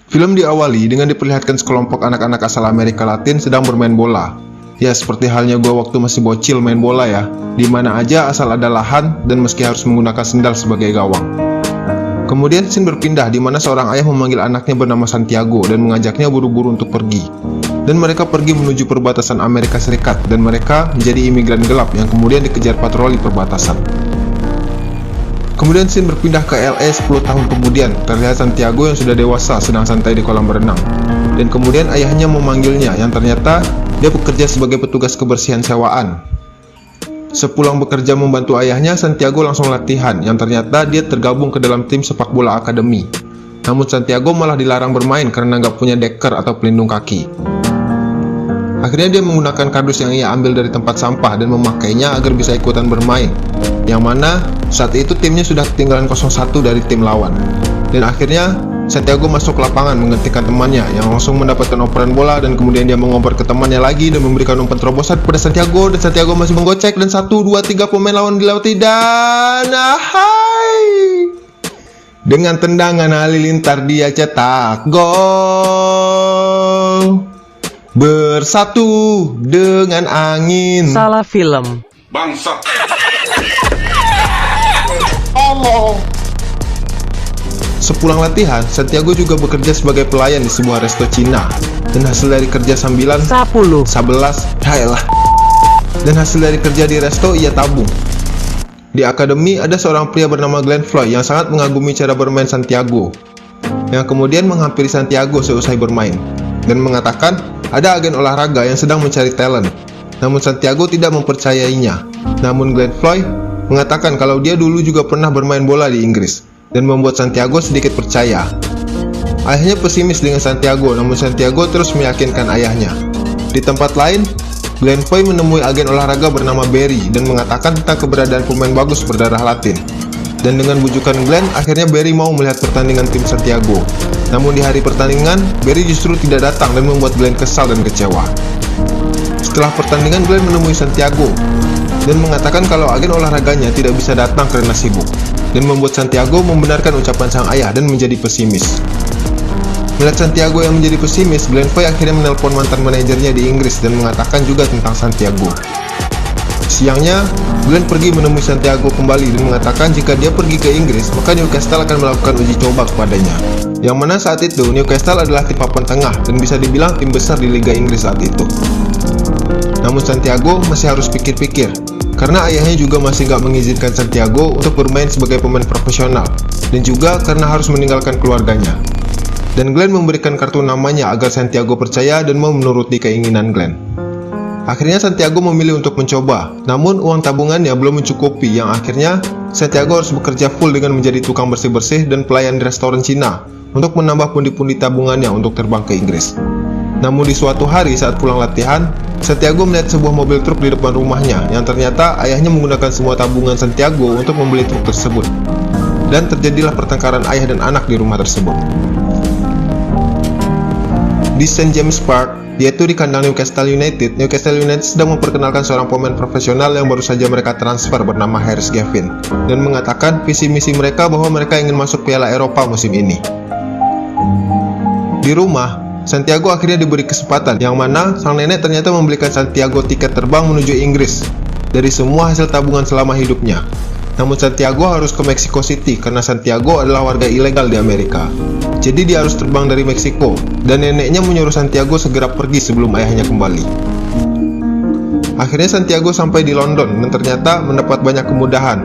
Film diawali dengan diperlihatkan sekelompok anak-anak asal Amerika Latin sedang bermain bola. Ya, seperti halnya gua waktu masih bocil main bola ya, di mana aja asal ada lahan dan meski harus menggunakan sendal sebagai gawang. Kemudian scene berpindah di mana seorang ayah memanggil anaknya bernama Santiago dan mengajaknya buru-buru untuk pergi. Dan mereka pergi menuju perbatasan Amerika Serikat dan mereka menjadi imigran gelap yang kemudian dikejar patroli perbatasan. Kemudian scene berpindah ke LA 10 tahun kemudian, terlihat Santiago yang sudah dewasa sedang santai di kolam berenang. Dan kemudian ayahnya memanggilnya yang ternyata dia bekerja sebagai petugas kebersihan sewaan. Sepulang bekerja membantu ayahnya, Santiago langsung latihan yang ternyata dia tergabung ke dalam tim sepak bola akademi. Namun Santiago malah dilarang bermain karena nggak punya deker atau pelindung kaki. Akhirnya dia menggunakan kardus yang ia ambil dari tempat sampah dan memakainya agar bisa ikutan bermain. Yang mana saat itu timnya sudah ketinggalan 0-1 dari tim lawan. Dan akhirnya Santiago masuk ke lapangan menggantikan temannya yang langsung mendapatkan operan bola dan kemudian dia mengoper ke temannya lagi dan memberikan umpan terobosan kepada Santiago dan Santiago masih menggocek dan 1, 2, 3 pemain lawan dilewati dan dengan tendangan halilintar dia cetak gol. Bersatu dengan angin. Salah film. Bangsat. Sepulang latihan, Santiago juga bekerja sebagai pelayan di sebuah resto Cina. Dan hasil dari kerja sambilan 10. 11, hayalah. Dan hasil dari kerja di resto ia tabung. Di akademi ada seorang pria bernama Glenn Floyd yang sangat mengagumi cara bermain Santiago, yang kemudian menghampiri Santiago seusai bermain dan mengatakan ada agen olahraga yang sedang mencari talent. Namun Santiago tidak mempercayainya. Namun Glenn Floyd mengatakan kalau dia dulu juga pernah bermain bola di Inggris dan membuat Santiago sedikit percaya. Ayahnya pesimis dengan Santiago, namun Santiago terus meyakinkan ayahnya. Di tempat lain, Glenn Floyd menemui agen olahraga bernama Barry dan mengatakan tentang keberadaan pemain bagus berdarah Latin. Dan dengan bujukan Glenn, akhirnya Barry mau melihat pertandingan tim Santiago. Namun di hari pertandingan, Barry justru tidak datang dan membuat Glenn kesal dan kecewa. Setelah pertandingan, Glenn menemui Santiago dan mengatakan kalau agen olahraganya tidak bisa datang karena sibuk, dan membuat Santiago membenarkan ucapan sang ayah dan menjadi pesimis. Melihat Santiago yang menjadi pesimis, Glenn Floyd akhirnya menelpon mantan manajernya di Inggris dan mengatakan juga tentang Santiago. Siangnya, Glenn pergi menemui Santiago kembali dan mengatakan jika dia pergi ke Inggris, maka Newcastle akan melakukan uji coba kepadanya. Yang mana saat itu, Newcastle adalah tim papan tengah dan bisa dibilang tim besar di Liga Inggris saat itu. Namun Santiago masih harus pikir-pikir, karena ayahnya juga masih nggak mengizinkan Santiago untuk bermain sebagai pemain profesional, dan juga karena harus meninggalkan keluarganya. Dan Glenn memberikan kartu namanya agar Santiago percaya dan mau menuruti keinginan Glenn. Akhirnya Santiago memilih untuk mencoba, namun uang tabungannya belum mencukupi yang akhirnya Santiago harus bekerja full dengan menjadi tukang bersih-bersih dan pelayan di restoran Cina untuk menambah pundi-pundi tabungannya untuk terbang ke Inggris. Namun di suatu hari saat pulang latihan, Santiago melihat sebuah mobil truk di depan rumahnya yang ternyata ayahnya menggunakan semua tabungan Santiago untuk membeli truk tersebut. Dan terjadilah pertengkaran ayah dan anak di rumah tersebut. Di St. James Park, yaitu di kandang Newcastle United, Newcastle United sedang memperkenalkan seorang pemain profesional yang baru saja mereka transfer bernama Harris Gavin dan mengatakan visi misi mereka bahwa mereka ingin masuk Piala Eropa musim ini. Di rumah, Santiago akhirnya diberi kesempatan yang mana sang nenek ternyata membelikan Santiago tiket terbang menuju Inggris dari semua hasil tabungan selama hidupnya. Namun Santiago harus ke Mexico City karena Santiago adalah warga ilegal di Amerika. Jadi dia harus terbang dari Meksiko dan neneknya menyuruh Santiago segera pergi sebelum ayahnya kembali. Akhirnya Santiago sampai di London dan ternyata mendapat banyak kemudahan.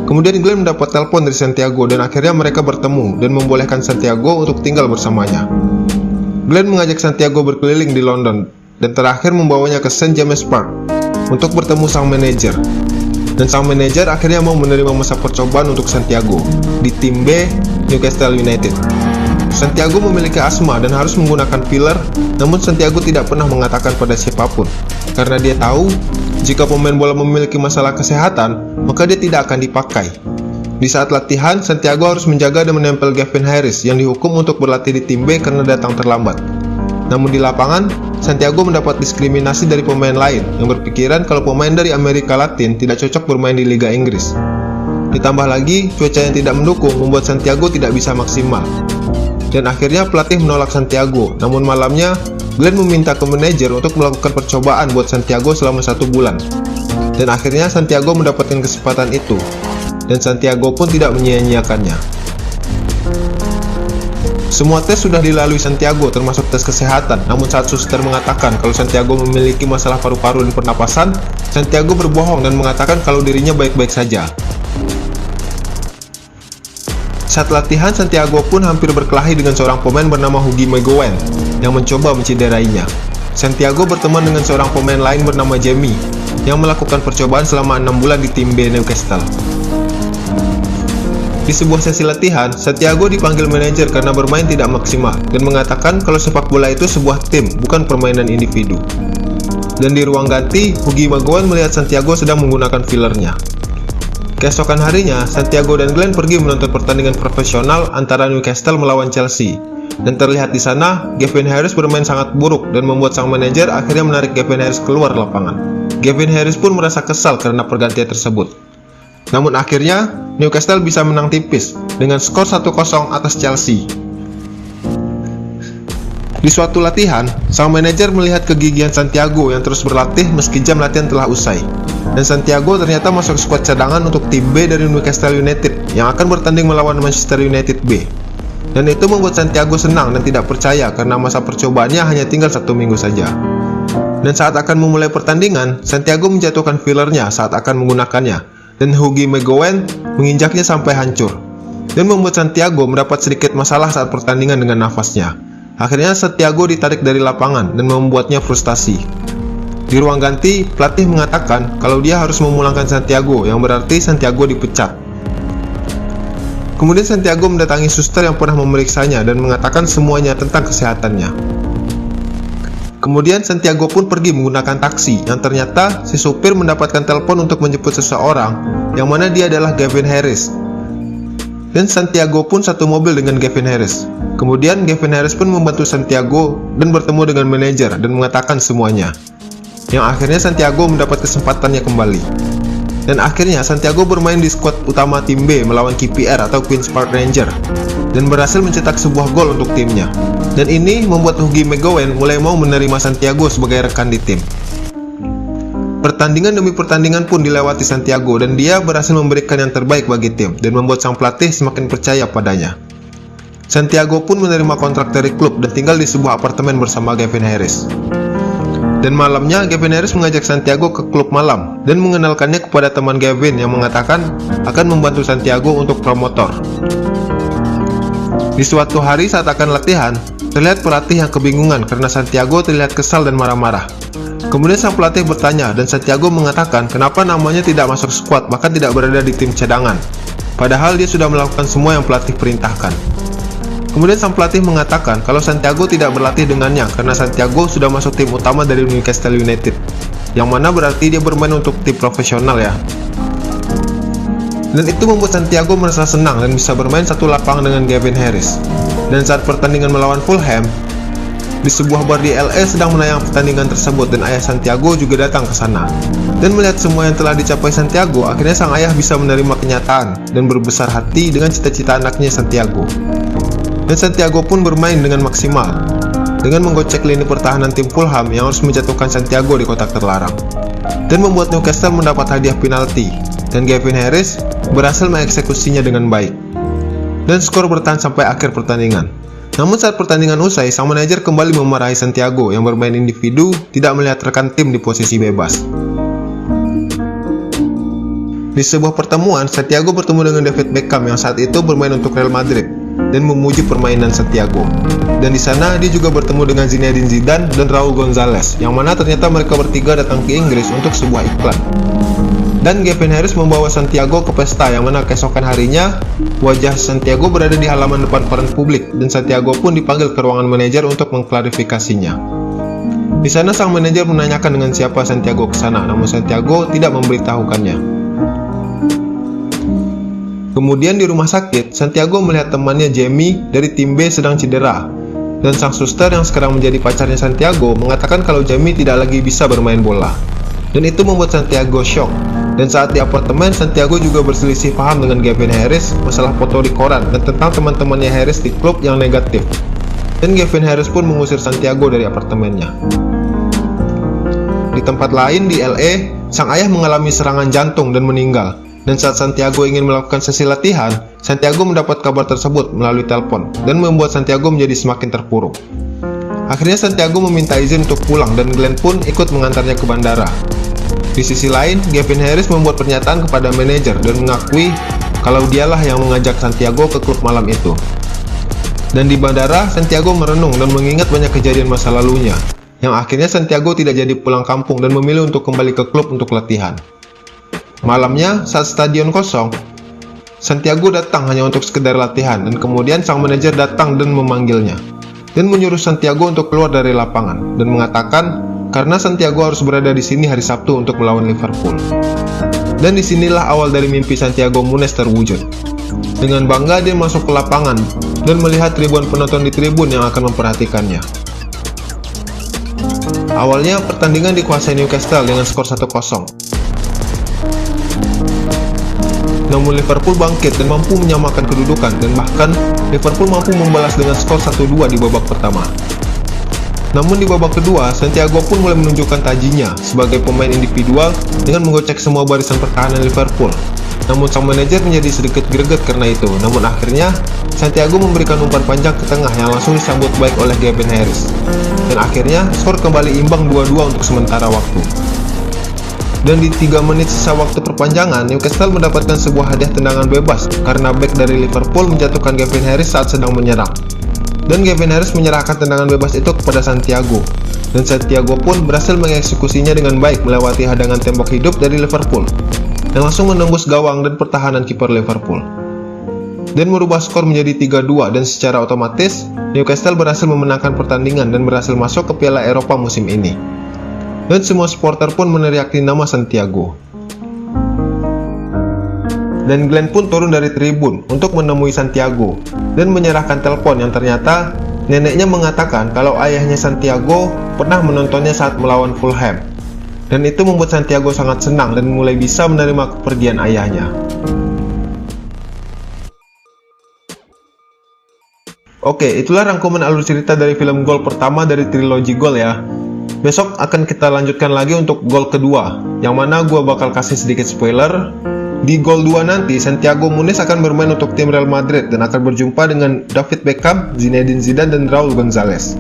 Kemudian Glenn mendapat telepon dari Santiago dan akhirnya mereka bertemu dan membolehkan Santiago untuk tinggal bersamanya. Glenn mengajak Santiago berkeliling di London dan terakhir membawanya ke St. James Park untuk bertemu sang manajer. Dan sang manajer akhirnya mau menerima masa percobaan untuk Santiago di tim B Newcastle United. Santiago memiliki asma dan harus menggunakan filler, namun Santiago tidak pernah mengatakan pada siapapun karena dia tahu jika pemain bola memiliki masalah kesehatan, maka dia tidak akan dipakai. Di saat latihan, Santiago harus menjaga dan menempel Gavin Harris yang dihukum untuk berlatih di tim B karena datang terlambat. Namun di lapangan, Santiago mendapat diskriminasi dari pemain lain yang berpikiran kalau pemain dari Amerika Latin tidak cocok bermain di Liga Inggris. Ditambah lagi, cuaca yang tidak mendukung membuat Santiago tidak bisa maksimal. Dan akhirnya pelatih menolak Santiago. Namun malamnya, Glenn meminta ke manajer untuk melakukan percobaan buat Santiago selama 1 bulan. Dan akhirnya Santiago mendapatkan kesempatan itu. Dan Santiago pun tidak menyia-nyiakannya. Semua tes sudah dilalui Santiago, termasuk tes kesehatan. Namun saat suster mengatakan kalau Santiago memiliki masalah paru-paru dan pernapasan, Santiago berbohong dan mengatakan kalau dirinya baik-baik saja. Saat latihan, Santiago pun hampir berkelahi dengan seorang pemain bernama Huggy McGowan yang mencoba menciderainya. Santiago berteman dengan seorang pemain lain bernama Jamie yang melakukan percobaan selama 6 bulan di tim B Newcastle. Di sebuah sesi latihan, Santiago dipanggil manajer karena bermain tidak maksimal dan mengatakan kalau sepak bola itu sebuah tim, bukan permainan individu. Dan di ruang ganti, Huggy McGowan melihat Santiago sedang menggunakan fillernya. Keesokan harinya, Santiago dan Glenn pergi menonton pertandingan profesional antara Newcastle melawan Chelsea. Dan terlihat di sana, Gavin Harris bermain sangat buruk dan membuat sang manajer akhirnya menarik Gavin Harris keluar lapangan. Gavin Harris pun merasa kesal karena pergantian tersebut. Namun akhirnya, Newcastle bisa menang tipis dengan skor 1-0 atas Chelsea. Di suatu latihan, sang manajer melihat kegigihan Santiago yang terus berlatih meski jam latihan telah usai. Dan Santiago ternyata masuk skuad cadangan untuk tim B dari Newcastle United yang akan bertanding melawan Manchester United B. Dan itu membuat Santiago senang dan tidak percaya karena masa percobaannya hanya tinggal 1 minggu saja. Dan saat akan memulai pertandingan, Santiago menjatuhkan fillernya saat akan menggunakannya. Dan Huggy McGowan menginjaknya sampai hancur dan membuat Santiago mendapat sedikit masalah saat pertandingan dengan nafasnya. Akhirnya Santiago ditarik dari lapangan dan membuatnya frustasi. Di ruang ganti, pelatih mengatakan kalau dia harus memulangkan Santiago, yang berarti Santiago dipecat. Kemudian Santiago mendatangi suster yang pernah memeriksanya dan mengatakan semuanya tentang kesehatannya. Kemudian Santiago pun pergi menggunakan taksi, yang ternyata si supir mendapatkan telepon untuk menjemput seseorang, yang mana dia adalah Gavin Harris. Dan Santiago pun satu mobil dengan Gavin Harris. Kemudian Gavin Harris pun membantu Santiago dan bertemu dengan manajer dan mengatakan semuanya. Yang akhirnya Santiago mendapat kesempatannya kembali. Dan akhirnya Santiago bermain di skuad utama tim B melawan KPR atau Queen's Park Rangers dan berhasil mencetak sebuah gol untuk timnya. Dan ini membuat Huggy McGowan mulai mau menerima Santiago sebagai rekan di tim. Pertandingan demi pertandingan pun dilewati Santiago dan dia berhasil memberikan yang terbaik bagi tim dan membuat sang pelatih semakin percaya padanya. Santiago pun menerima kontrak dari klub dan tinggal di sebuah apartemen bersama Gavin Harris. Dan malamnya Gavin Harris mengajak Santiago ke klub malam dan mengenalkannya kepada teman Gavin yang mengatakan akan membantu Santiago untuk promotor. Di suatu hari saat akan latihan, terlihat pelatih yang kebingungan karena Santiago terlihat kesal dan marah-marah. Kemudian sang pelatih bertanya dan Santiago mengatakan kenapa namanya tidak masuk skuad bahkan tidak berada di tim cadangan. Padahal dia sudah melakukan semua yang pelatih perintahkan. Kemudian sang pelatih mengatakan kalau Santiago tidak berlatih dengannya karena Santiago sudah masuk tim utama dari Newcastle United, yang mana berarti dia bermain untuk tim profesional ya. Dan itu membuat Santiago merasa senang dan bisa bermain satu lapangan dengan Gavin Harris. Dan saat pertandingan melawan Fulham, di sebuah bar di LA sedang menayang pertandingan tersebut dan ayah Santiago juga datang ke sana. Dan melihat semua yang telah dicapai Santiago, akhirnya sang ayah bisa menerima kenyataan dan berbesar hati dengan cita-cita anaknya Santiago. Dan Santiago pun bermain dengan maksimal dengan menggocek lini pertahanan tim Fulham yang harus menjatuhkan Santiago di kotak terlarang dan membuat Newcastle mendapat hadiah penalti dan Gavin Harris berhasil mengeksekusinya dengan baik. Dan skor bertahan sampai akhir pertandingan. Namun saat pertandingan usai, sang manajer kembali memarahi Santiago yang bermain individu tidak melihat rekan tim di posisi bebas. Di sebuah pertemuan, Santiago bertemu dengan David Beckham yang saat itu bermain untuk Real Madrid dan memuji permainan Santiago. Dan di sana dia juga bertemu dengan Zinedine Zidane dan Raul Gonzalez, yang mana ternyata mereka bertiga datang ke Inggris untuk sebuah iklan. Dan Gavin Harris membawa Santiago ke pesta yang mana keesokan harinya wajah Santiago berada di halaman depan koran publik dan Santiago pun dipanggil ke ruangan manajer untuk mengklarifikasinya. Di sana sang manajer menanyakan dengan siapa Santiago ke sana, namun Santiago tidak memberitahukannya. Kemudian di rumah sakit, Santiago melihat temannya Jamie dari tim B sedang cedera. Dan sang suster yang sekarang menjadi pacarnya Santiago mengatakan kalau Jamie tidak lagi bisa bermain bola. Dan itu membuat Santiago shock. Dan saat di apartemen, Santiago juga berselisih paham dengan Gavin Harris masalah foto di koran dan tentang teman-temannya Harris di klub yang negatif. Dan Gavin Harris pun mengusir Santiago dari apartemennya. Di tempat lain di LA, sang ayah mengalami serangan jantung dan meninggal. Dan saat Santiago ingin melakukan sesi latihan, Santiago mendapat kabar tersebut melalui telepon dan membuat Santiago menjadi semakin terpuruk. Akhirnya Santiago meminta izin untuk pulang dan Glenn pun ikut mengantarnya ke bandara. Di sisi lain, Gavin Harris membuat pernyataan kepada manajer dan mengakui kalau dialah yang mengajak Santiago ke klub malam itu. Dan di bandara, Santiago merenung dan mengingat banyak kejadian masa lalunya, yang akhirnya Santiago tidak jadi pulang kampung dan memilih untuk kembali ke klub untuk latihan. Malamnya, saat stadion kosong, Santiago datang hanya untuk sekedar latihan dan kemudian sang manajer datang dan memanggilnya dan menyuruh Santiago untuk keluar dari lapangan dan mengatakan karena Santiago harus berada di sini hari Sabtu untuk melawan Liverpool. Dan disinilah awal dari mimpi Santiago Munez terwujud. Dengan bangga dia masuk ke lapangan dan melihat ribuan penonton di tribun yang akan memperhatikannya. Awalnya pertandingan dikuasai Newcastle dengan skor 1-0. Namun Liverpool bangkit dan mampu menyamakan kedudukan dan bahkan Liverpool mampu membalas dengan skor 1-2 di babak pertama. Namun di babak kedua, Santiago pun mulai menunjukkan tajinya sebagai pemain individual dengan menggocek semua barisan pertahanan Liverpool. Namun sang manajer menjadi sedikit greget karena itu. Namun akhirnya Santiago memberikan umpan panjang ke tengah yang langsung disambut baik oleh Gavin Harris. Dan akhirnya skor kembali imbang 2-2 untuk sementara waktu. Dan di 3 menit sisa waktu perpanjangan, Newcastle mendapatkan sebuah hadiah tendangan bebas karena bek dari Liverpool menjatuhkan Gavin Harris saat sedang menyerang. Dan Gavin Harris menyerahkan tendangan bebas itu kepada Santiago. Dan Santiago pun berhasil mengeksekusinya dengan baik melewati hadangan tembok hidup dari Liverpool yang langsung menembus gawang dan pertahanan kiper Liverpool. Dan merubah skor menjadi 3-2 dan secara otomatis Newcastle berhasil memenangkan pertandingan dan berhasil masuk ke Piala Eropa musim ini. Dan semua supporter pun meneriaki nama Santiago. Dan Glenn pun turun dari tribun untuk menemui Santiago dan menyerahkan telepon yang ternyata neneknya mengatakan kalau ayahnya Santiago pernah menontonnya saat melawan Fulham. Dan itu membuat Santiago sangat senang dan mulai bisa menerima kepergian ayahnya. Oke, itulah rangkuman alur cerita dari film Gol pertama dari trilogi Gol ya. Besok akan kita lanjutkan lagi untuk gol kedua, yang mana gue bakal kasih sedikit spoiler. Di gol 2 nanti, Santiago Munez akan bermain untuk tim Real Madrid dan akan berjumpa dengan David Beckham, Zinedine Zidane, dan Raul Gonzalez.